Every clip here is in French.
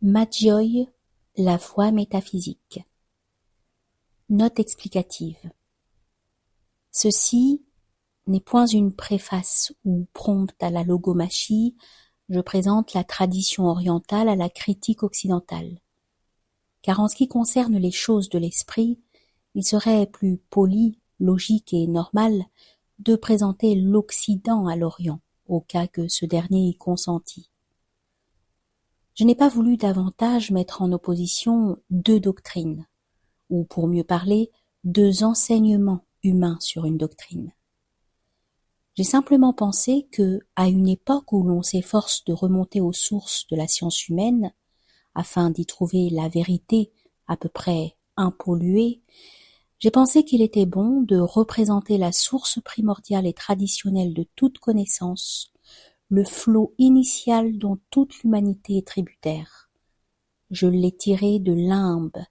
Maggioi, la voie métaphysique. Note explicative. Ceci n'est point une préface ou prompte à la logomachie, je présente la tradition orientale à la critique occidentale. Car en ce qui concerne les choses de l'esprit, il serait plus poli, logique et normal de présenter l'Occident à l'Orient, au cas que ce dernier y consentît. Je n'ai pas voulu davantage mettre en opposition deux doctrines, ou pour mieux parler, deux enseignements humains sur une doctrine. J'ai simplement pensé que, à une époque où l'on s'efforce de remonter aux sources de la science humaine, afin d'y trouver la vérité à peu près impolluée, j'ai pensé qu'il était bon de représenter la source primordiale et traditionnelle de toute connaissance, le flot initial dont toute l'humanité est tributaire. Je l'ai tiré de limbe,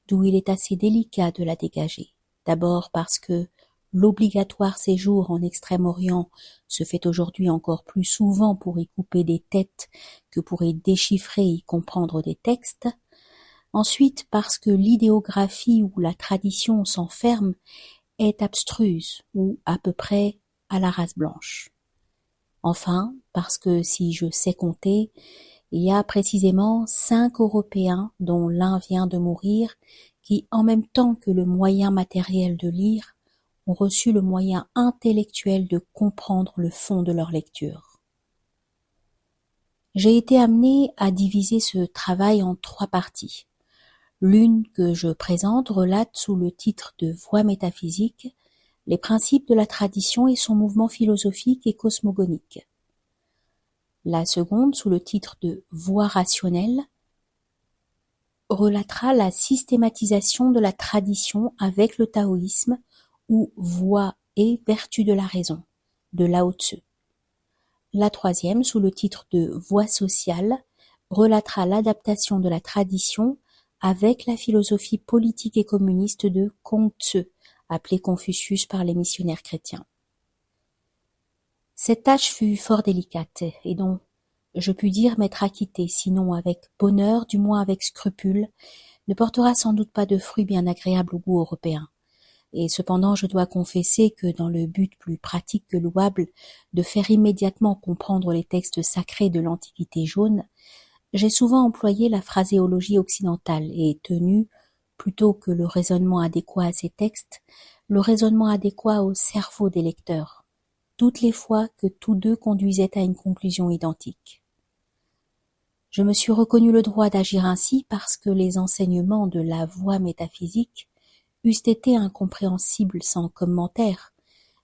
d'où il est assez délicat de la dégager. D'abord parce que l'obligatoire séjour en Extrême-Orient se fait aujourd'hui encore plus souvent pour y couper des têtes que pour y déchiffrer et y comprendre des textes. Ensuite parce que l'idéographie où la tradition s'enferme est abstruse ou à peu près à la race blanche. Enfin, parce que si je sais compter, il y a précisément 5 Européens, dont l'un vient de mourir, qui, en même temps que le moyen matériel de lire, ont reçu le moyen intellectuel de comprendre le fond de leur lecture. J'ai été amené à diviser ce travail en 3 parties. L'une que je présente relate sous le titre de Voie métaphysique les principes de la tradition et son mouvement philosophique et cosmogonique. La seconde, sous le titre de Voie rationnelle, relatera la systématisation de la tradition avec le taoïsme ou Voie et vertu de la raison, de Lao Tzu. La troisième, sous le titre de Voie sociale, relatera l'adaptation de la tradition avec la philosophie politique et communiste de Kongzi, appelé Confucius par les missionnaires chrétiens. Cette tâche fut fort délicate et dont je puis dire m'être acquitté, sinon avec bonheur, du moins avec scrupule, ne portera sans doute pas de fruits bien agréables au goût européen. Et cependant je dois confesser que dans le but plus pratique que louable de faire immédiatement comprendre les textes sacrés de l'Antiquité jaune, j'ai souvent employé la phraséologie occidentale et tenu, plutôt que le raisonnement adéquat à ces textes, le raisonnement adéquat au cerveau des lecteurs, toutes les fois que tous deux conduisaient à une conclusion identique. Je me suis reconnu le droit d'agir ainsi parce que les enseignements de la voie métaphysique eussent été incompréhensibles sans commentaire.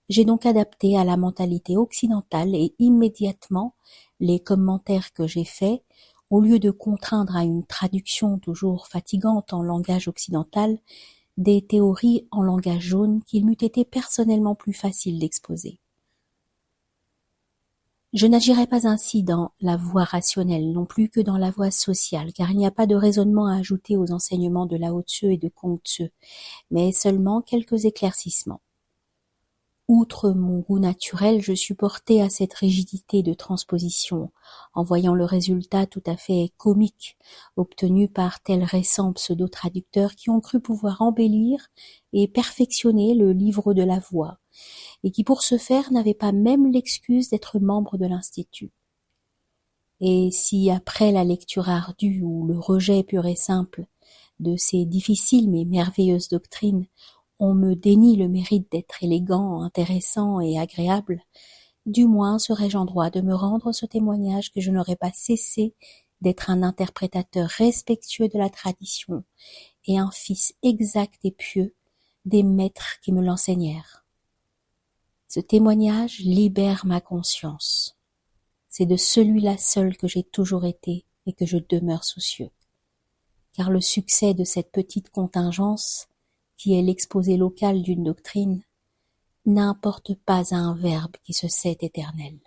J'ai donc adapté à la mentalité occidentale et immédiatement les commentaires que j'ai faits, au lieu de contraindre à une traduction toujours fatigante en langage occidental, des théories en langage jaune qu'il m'eût été personnellement plus facile d'exposer. Je n'agirai pas ainsi dans la voie rationnelle non plus que dans la voie sociale, car il n'y a pas de raisonnement à ajouter aux enseignements de Lao Tzu et de Kongzi, mais seulement quelques éclaircissements. Outre mon goût naturel, je suis porté à cette rigidité de transposition, en voyant le résultat tout à fait comique obtenu par tels récents pseudo-traducteurs qui ont cru pouvoir embellir et perfectionner le livre de la voix, et qui pour ce faire n'avaient pas même l'excuse d'être membres de l'Institut. Et si après la lecture ardue ou le rejet pur et simple de ces difficiles mais merveilleuses doctrines, on me dénie le mérite d'être élégant, intéressant et agréable, du moins serais-je en droit de me rendre ce témoignage que je n'aurais pas cessé d'être un interprétateur respectueux de la tradition et un fils exact et pieux des maîtres qui me l'enseignèrent. Ce témoignage libère ma conscience. C'est de celui-là seul que j'ai toujours été et que je demeure soucieux. Car le succès de cette petite contingence, qui est l'exposé local d'une doctrine, n'importe pas à un verbe qui se sait éternel.